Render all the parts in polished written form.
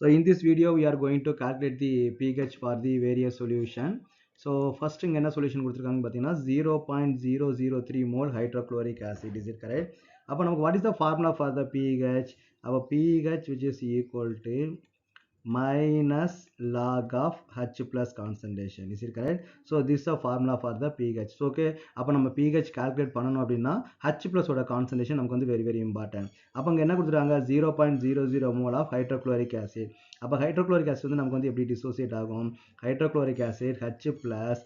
So in this video we are going to calculate the pH for the various solution. So first இங்க என்ன solution கொடுத்திருக்காங்க பார்த்தீங்கன்னா 0.003 mole hydrochloric acid. Is it correct? அப்போ நமக்கு what is the formula for the pH? Our pH which is equal to minus log of H plus concentration. Is it correct? So this is a formula for the pH. So okay, அப்போ நம்ம pH calculate பண்ணணும் அப்படின்னா H plus ஓட concentration நமக்கு வந்து very important. அப்போ இங்க என்ன கொடுத்துருக்காங்க 0.00 mole of hydrochloric acid. அப்போ hydrochloric acid வந்து நமக்கு வந்து எப்படி dissociate ஆகும்? Hydrochloric acid H plus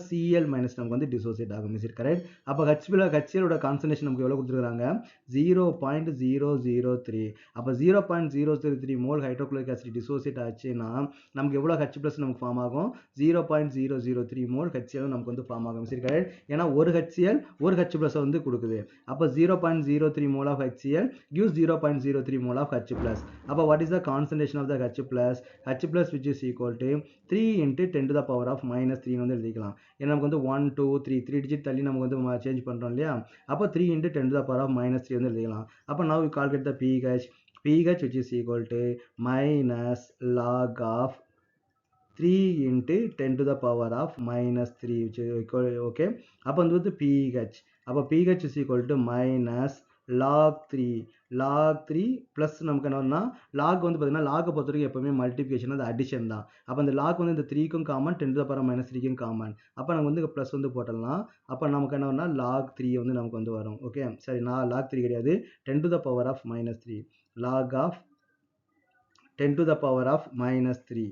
Cl minus நமக்கு வந்து dissociate ஆகும். Is it correct? அப்போ HCl ஓட concentration நமக்கு எவ்வளவு கொடுத்துருக்காங்க 0.003. அப்போ 0.003 mole hydrochloric acid dissociate ஆச்சுன்னா நமக்கு எவ்வளவு H plus நமக்கு ஃபார்ம் ஆகும் 0.003 mole HCl நமக்கு வந்து ஃபார்ம் ஆகும். சரி கரெக்ட்? ஏன்னா ஒரு HCl ஒரு H plus வந்து கொடுக்குது. அப்போ 0.03 mole of HCl gives 0.03 mole of H plus. அப்போ what is the concentration of the H plus? H plus which is equal to 3 into 10 to the power of minus 3 வந்து எழுதிக்கலாம். ஏன்னா நமக்கு வந்து 1 2 3 டிஜிட் தள்ளி நமக்கு வந்து சேஞ்ச் பண்றோம் இல்லையா? அப்போ 3 into 10 to the power of minus 3 வந்து எழுதிக்கலாம். அப்போ now we calculate the pH which is equal to minus log of 3 into 10 to the power of minus 3 which is equal, okay. அப்போ வந்து pH. அப்போ pH is equal to minus log 3 plus நமக்கு என்னன்னா log வந்து பார்த்தீங்கன்னா log பொறுத்தவரைக்கும் எப்பவுமே multiplication அது அடிஷன் தான். அப்போ அந்த log வந்து இந்த 3க்கும் common 10 to the power minus 3க்கும் காமன். அப்போ நம்ம வந்து ப்ளஸ் வந்து போட்டலாம். அப்போ நமக்கு என்னன்னா log 3 வந்து நமக்கு வந்து வரும். ஓகே சரி, நான் log 3 கிடையாது 10 to the power of minus 3 log of 10 to the power of minus 3.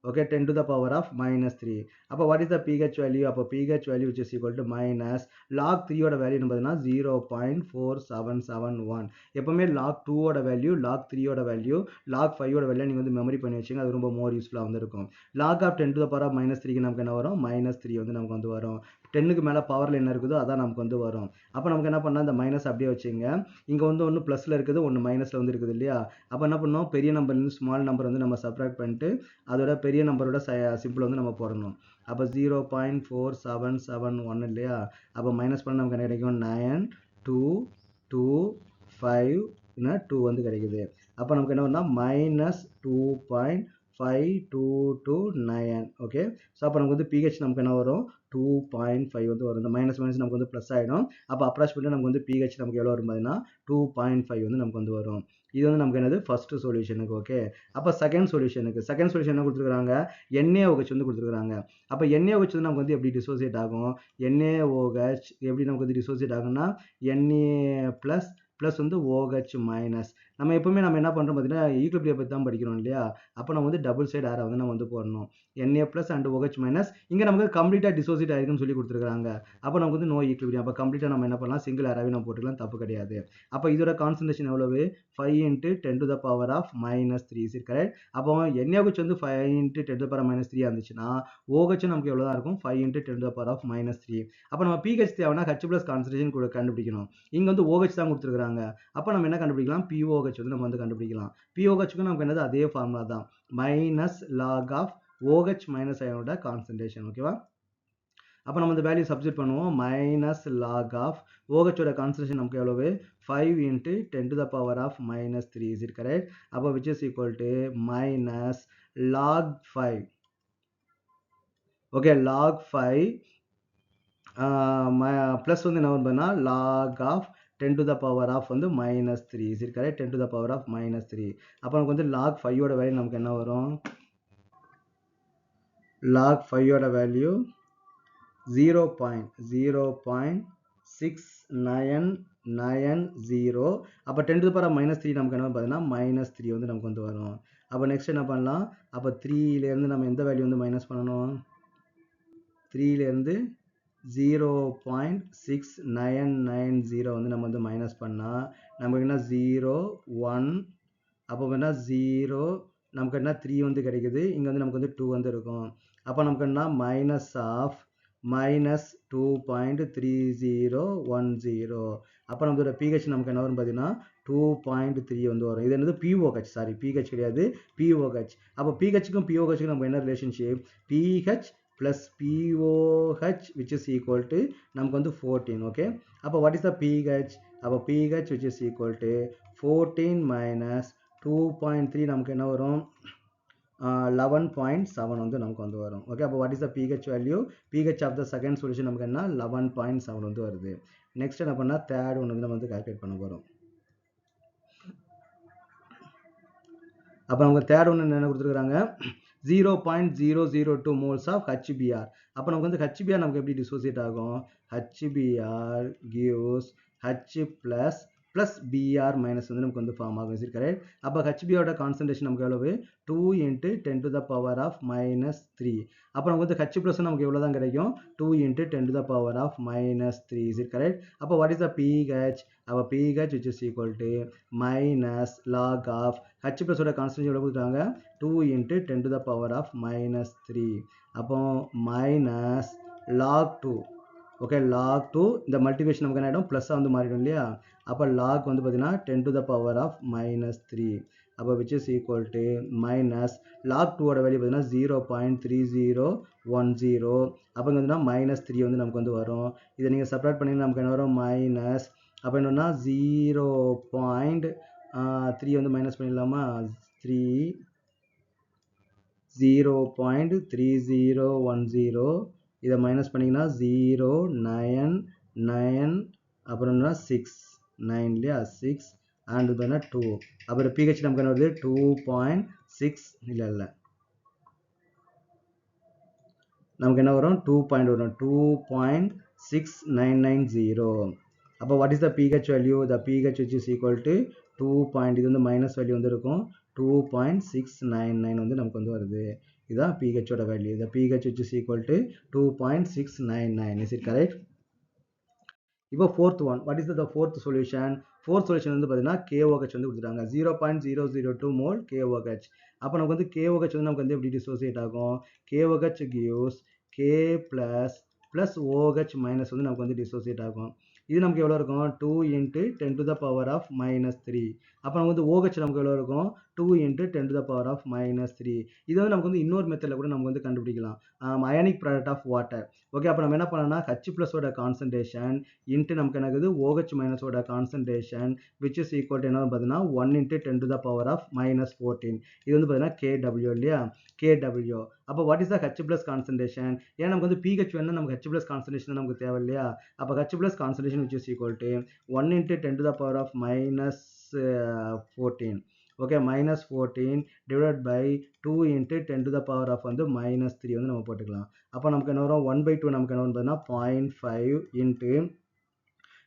Okay, 10 to the power of minus 3. அப்போ what is the pH value? அப்போ pH value which is equal to minus log 3 ஓட value பார்த்தீங்கன்னா 0.4771. எப்பவுமே log 2 ஓட value log 3 ஓட value log 5 ஓட value நீங்க வந்து மெமரி பண்ணி வச்சுங்க, அது ரொம்ப மோர் யூஸ்ஃபுல்லா வந்து இருக்கும். log of 10 to the power of minus 3 க்கு நமக்கு என்ன வரும் minus 3 வந்து நமக்கு வந்து வரும். 10க்கு மேல பவர்ல என்ன இருக்குதோ அதான் நமக்கு வந்து வரும். அப்போ நமக்கு என்ன பண்ணா இந்த மைனஸ் அப்படியே வச்சுங்க, இங்க வந்து ஒன்னு பிளஸ்ல இருக்குது ஒன்னு மைனஸ்ல வந்து இருக்குது இல்லையா? அப்போ என்ன பண்ணோம் பெரிய நம்பர்ல இருந்து ஸ்மால் நம்பர் வந்து நம்ம சப்ட்ராக்ட் பண்ணிட்டு அதோட பெரிய நம்பரோட சிம்பிள் வந்து நம்ம போடணும். அப்போ 0.4771 இல்லையா? அப்போ மைனஸ் பண்ண நமக்கு என்ன கிடைக்கும் 9225 2 வந்து கிடைக்குது. அப்போ நமக்கு என்ன வரும்னா minus 2.5229. ஓகே, ஸோ அப்போ நமக்கு வந்து pH நமக்கு என்ன வரும் 2.5 வந்து வரும். இந்த மைனஸ் நமக்கு வந்து ப்ளஸ் ஆகிடும். அப்போ அப்ராக்சிமேட்லி நமக்கு வந்து pH நமக்கு எவ்வளோ வரும் பார்த்தீங்கன்னா 2.5 வந்து நமக்கு வந்து வரும். இது வந்து நமக்கு என்னது ஃபர்ஸ்ட் சொல்யூஷனுக்கு. ஓகே, அப்போ செகண்ட் சொல்யூஷன் என்ன கொடுத்துருக்காங்க NaOH வந்து கொடுத்துருக்காங்க. அப்போ NaOH வந்து நமக்கு வந்து எப்படி டிசோசியேட் ஆகும்? NaOH எப்படி நமக்கு வந்து டிசோசியேட் ஆகும்னா Na plus வந்து OH minus. நம்ம எப்பவுமே நம்ம என்ன பண்றோம் பார்த்தீங்கன்னா ஈக்குலிபிரியம் பற்றி தான் படிக்கிறோம் இல்லையா? அப்போ நம்ம வந்து டபுள் சைடு ஆரோ வந்து நம்ம வந்து போடணும். Na plus and OH minus. இங்க நமக்கு கம்ப்ளீட்டா டிசோசியேட் ஆயிருக்குன்னு சொல்லி கொடுத்துருக்காங்க. அப்போ நமக்கு வந்து நோ ஈக்குலிபிரியம். அப்போ கம்ப்ளீட்டா நம்ம என்ன பண்ணலாம் சிங்கிள் ஆராவே நம்ம போட்டுக்கலாம், தப்பு கிடையாது. அப்போ இதோட கான்சன்ட்ரேஷன் எவ்வளவு 5 into 10 to the power of minus 3. is it correct? அப்போ NaOH வந்து 5 into 10 to the power of minus 3 இருந்துச்சுன்னா OH நமக்கு எவ்வளவு தான் இருக்கும் 5 into 10 to the power of minus 3. அப்போ நம்ம pH தேவைன்னா H plus கான்சன்ட்ரேஷன் கூட கண்டுபிடிக்கணும். இங்க வந்து OH தான் கொடுத்துருக்காங்க. அப்போ நம்ம என்ன கண்டுபிடிக்கலாம் POH வந்து நம்ம வந்து கண்டுபிடிக்கலாம். POHக்கு நமக்கு என்னது அதே ஃபார்முலா தான் minus log of OH minus அயனோட கான்சன்ட்ரேஷன். ஓகேவா? அப்போ நம்ம இந்த வேல்யூ சப்ஸ்டிட் பண்ணுவோம். minus log of OH ஓட கான்சன்ட்ரேஷன் நமக்கு எவ்வளவு 5 into 10 to the power of minus 3. is it correct? அப்போ which is equal to minus log 5. okay, log 5 plus வந்து என்ன வரும்னா log of 10 to the power of வந்து minus 3. is it correct? 10 to the power of minus 3. அப்போ நமக்கு வந்து log 5 ஓட value நமக்கு என்ன வரும்? log 5 ஓட வேல்யூ 0.6990. அப்போ 10 to the power of minus 3 நமக்கு என்ன பார்த்தீங்கன்னா minus 3 வந்து நமக்கு வந்து வரும். அப்போ நெக்ஸ்ட் என்ன பண்ணலாம்? அப்போ 3லேருந்து நம்ம எந்த வேல்யூ வந்து மைனஸ் பண்ணணும்? 3லேருந்து 0.6990 வந்து நம்ம வந்து மைனஸ் பண்ணால் நமக்கு என்ன 0 1 அப்போ என்ன 0 நமக்கு என்ன 3 வந்து கிடைக்குது. இங்கே வந்து நமக்கு வந்து 2 வந்து இருக்கும். அப்போ நமக்கு என்ன மைனஸ் ஆஃப் minus 2.3010. அப்போ நம்மளோட pH நமக்கு என்ன வரும் பார்த்தீங்கன்னா 2.3 வந்து வரும். இது என்னது POH, சாரி pH கிடையாது POH. அப்போ pHக்கும் POHக்கும் நமக்கு என்ன relationship? pH plus POH which is equal to நமக்கு வந்து 14. ஓகே, அப்போ what is the pH? அப்போ pH which is equal to 14 minus 2.3 நமக்கு என்ன வரும் 11.7 வந்து நமக்கு வந்து வரும். ஓகே, அப்போ what is the pH value? pH of the second solution நமக்கு என்ன 11.7 வந்து வருது. நெக்ஸ்ட் என்ன பண்ணா தேர்ட் ஒன்று வந்து நம்ம வந்து கால்குலேட் பண்ண போகிறோம். அப்போ நமக்கு தேர்ட் ஒன்று என்ன கொடுத்துருக்காங்க 0.002 moles of HBr. அப்போ நமக்கு வந்து HBr நமக்கு எப்படி டிசோசியேட் ஆகும்? HBr gives H plus Br minus வந்து நமக்கு வந்து ஃபார்ம் ஆகும். சரி கரெக்ட். அப்போ HBரோட கான்சன்ட்ரேஷன் நமக்கு எவ்வளவு 2 × 10 to the power of -3. அப்போ நமக்கு வந்து H plus நமக்கு எவ்வளோ தான் கிடைக்கும் 2 × 10 to the power of -3. சரி கரெக்ட். அப்போ வாட் இஸ் த pH? அப்போ pH which is equal to minus log of H plus ஓட கான்சன்ட்ரேஷன் எவ்வளோ கொடுத்தாங்க 2 × 10 to the power of -3. அப்போ minus log 2. ஓகே, log 2 இந்த மல்டிபிகேஷன் நமக்கு என்ன ஆகிடும் ப்ளஸ்ஸாக வந்து மாறிடும் இல்லையா? அப்போ log வந்து பார்த்தீங்கன்னா 10 to the power of -3. அப்போ which is equal to minus log 2 ஓட வேல்யூ பார்த்தீங்கன்னா 0.3010. அப்போ இங்கே வந்து -3 வந்து நமக்கு வந்து வரும். இதை நீங்கள் செப்பரேட் பண்ணிங்கன்னா நமக்கு என்ன வரும் மைனஸ். அப்போ என்னன்னா 0.3 வந்து மைனஸ் பண்ணிடலாமா 0.3010. இதை மைனஸ் பண்ணிங்கன்னா 0.99 அப்புறம் 6.9 இல்லையா 6 அண்ட் பார்த்தீங்கன்னா 2. அப்புறம் pH நமக்கு என்ன வருது 2.6 இல்லை நமக்கு என்ன வரும் 2.6990. அப்போ what is the pH value? The pH which is equal to 2. இது வந்து மைனஸ் வேல்யூ வந்து இருக்கும் 2.699 வந்து நமக்கு வந்து வருது. இதுதான் pH ஓட value. The pH which is equal to 2.699. Is it correct? இப்போ fourth one. What is the fourth solution? Fourth solution வந்து பார்த்தீங்கன்னா KOH வந்து கொடுத்துட்டாங்க 0.002 mole KOH. அப்போ நமக்கு வந்து KOH வந்து நமக்கு வந்து எப்படி டிசோசியேட் ஆகும்? KOH gives K plus OH minus வந்து நமக்கு வந்து டிசோசியேட் ஆகும். இது நமக்கு எவ்வளோ இருக்கும் 2 × 10 to the power of -3. அப்போ நமக்கு வந்து OH நமக்கு எவ்வளோ இருக்கும் 2 × 10 to the power of -3. இது வந்து நமக்கு வந்து இன்னொரு மெத்தடில் கூட நம்ம வந்து கண்டுபிடிக்கலாம் ionic product of water. Okay, அப்போ நம்ம என்ன பண்ணலாம்னா H ப்ளஸோட கான்சன்ட்ரேஷன் இன்ட்டு நமக்கு என்னது OH மைனஸோட concentration which is equal to என்ன பார்த்தீங்கன்னா 1 × 10 to the power of -14. இது வந்து பார்த்தீங்கன்னா KW இல்லையா KW. அப்போ what is the H plus concentration? ஏன்னா நமக்கு வந்து pH வேணும்னா நமக்கு H ப்ளஸ் கான்சன்ட்ரேஷன் நமக்கு தேவை இல்லையா? அப்போ H plus concentration which is equal to 1 × 10 to the power of -14. Okay, -14 divided by 2 × 10 to the power of வந்து -3 வந்து நம்ம போட்டுக்கலாம். அப்போ நமக்கு என்ன வரும் 1/2 நமக்கு என்ன வரும் 0.5 இன்ட்டு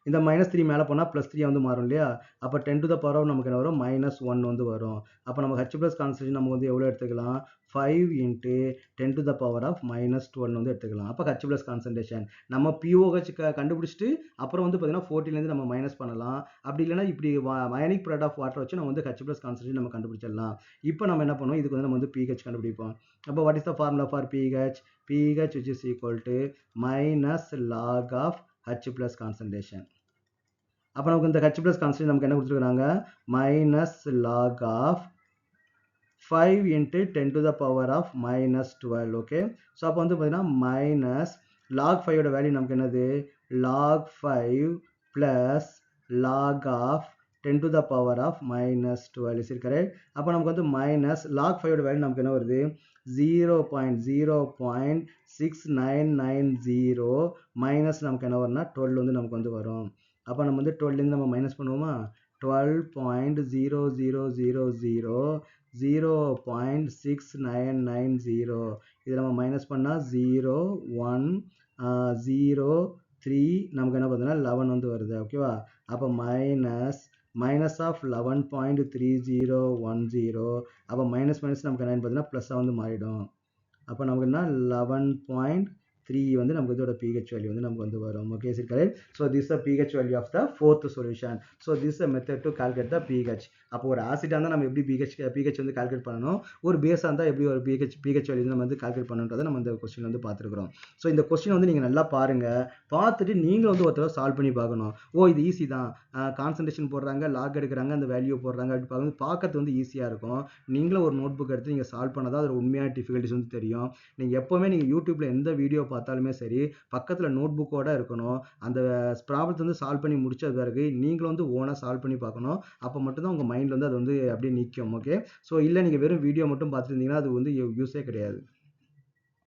இந்த -3 மேலே போனால் +3 வந்து மாறும் இல்லையா? அப்போ 10 to the power நமக்கு என்ன வரும் -1 வந்து வரும். அப்போ நம்ம H ப்ளஸ் கான்சன்ட்ரேஷன் நம்ம வந்து எவ்வளோ எடுத்துக்கலாம் 5 × 10 to the power of -12 வந்து எடுத்துக்கலாம். அப்போ H ப்ளஸ் கான்சன்ட்ரேஷன் நம்ம POH கண்டுபிடிச்சிட்டு அப்புறம் வந்து பார்த்தீங்கன்னா 14லேருந்து நம்ம மைனஸ் பண்ணலாம். அப்படி இல்லைன்னா இப்படி அயானிக் ப்ராடக்ட் ஆஃப் வாட்டர் வச்சு நம்ம வந்து H ப்ளஸ் கான்சன்ட்ரேஷன் நம்ம கண்டுபிடிச்சிடலாம். இப்போ நம்ம என்ன பண்ணுவோம் இதுக்கு வந்து நம்ம வந்து pH கண்டுபிடிப்போம். அப்போ what is the formula for pH? pH which is equal to minus log of H plus concentration. அப்போ நமக்கு இந்த H plus concentration நமக்கு என்ன கொடுத்துருக்காங்க minus log of 5 × 10 to the power of -12. Okay, so அப்போ வந்து பார்த்தீங்கன்னா மைனஸ் log 5ஓட வேல்யூ நமக்கு என்னது log 5 plus log of 10 to the power of -12. சரி கரெக்ட். அப்போ நமக்கு வந்து மைனஸ் log 5ஓட வேல்யூ நமக்கு என்ன வருது 0.6990 மைனஸ் நமக்கு என்ன வரும்னா 12 வந்து நமக்கு வந்து வரும். அப்போ நம்ம வந்து 12லேருந்து நம்ம மைனஸ் பண்ணுவோமா 12.0000 0.6990 இதை நம்ம மைனஸ் பண்ணால் 0.103 நமக்கு என்ன பார்த்தீங்கன்னா 11 வந்து வருது. ஓகேவா? அப்போ மைனஸ் ஆஃப் 11.3010 அப்போ மைனஸ் நமக்கு என்னன்னு பார்த்தீங்கன்னா ப்ளஸ்ஸாக வந்து மாறிடும். அப்போ நமக்கு என்ன 11.3 வந்து நமக்கு இதோட pH வேல்யூ வந்து நமக்கு வந்து வரும். ஓகே, சரி correct. So this the pH value of the fourth solution. So this the method to calculate the pH. அப்போ ஒரு ஆசிடாக இருந்தால் நம்ம எப்படி pH வந்து கால்குலேட் பண்ணணும், ஒரு பேஸாக இருந்தால் எப்படி ஒரு pH வேல்யூ நம்ம வந்து கால்குலேட் பண்ணணுன்றதை நம்ம இந்த கொஸ்டின் வந்து பார்த்துருக்குறோம். ஸோ இந்த கொஸ்டின் வந்து நீங்கள் நல்லா பாருங்கள், பார்த்துட்டு நீங்களும் வந்து ஒருத்தர சால்வ் பண்ணி பார்க்கணும். ஓ இது ஈஸி தான், கான்சன்ட்ரேஷன் போடுறாங்க, லாக் எடுக்கிறாங்க, அந்த வேல்யூ போடுறாங்க, அப்படி பார்க்கறது வந்து ஈஸியாக இருக்கும். நீங்களும் ஒரு நோட் புக் எடுத்து நீங்கள் சால்வ் பண்ணாதான் அதோட உண்மையான டிஃபிகல்ட்டிஸ் வந்து தெரியும். நீங்கள் எப்போவுமே நீங்கள் யூடியூப்பில் எந்த வீடியோ பார்த்தாலுமே சரி, பக்கத்தில் நோட் புக்கோட இருக்கணும். அந்த ப்ராப்ளத்தை வந்து சால்வ் பண்ணி முடிச்ச பிறகு நீங்களும் வந்து ஓனாக சால்வ் பண்ணி பார்க்கணும். அப்போ மட்டும்தான் உங்கள் மைண்டில் வந்து அது வந்து அப்படியே நிற்கும். ஓகே. ஸோ இல்லை நீங்கள் வெறும் வீடியோ மட்டும் பார்த்துட்டு இருந்தீங்கன்னா அது வந்து யூஸே கிடையாது.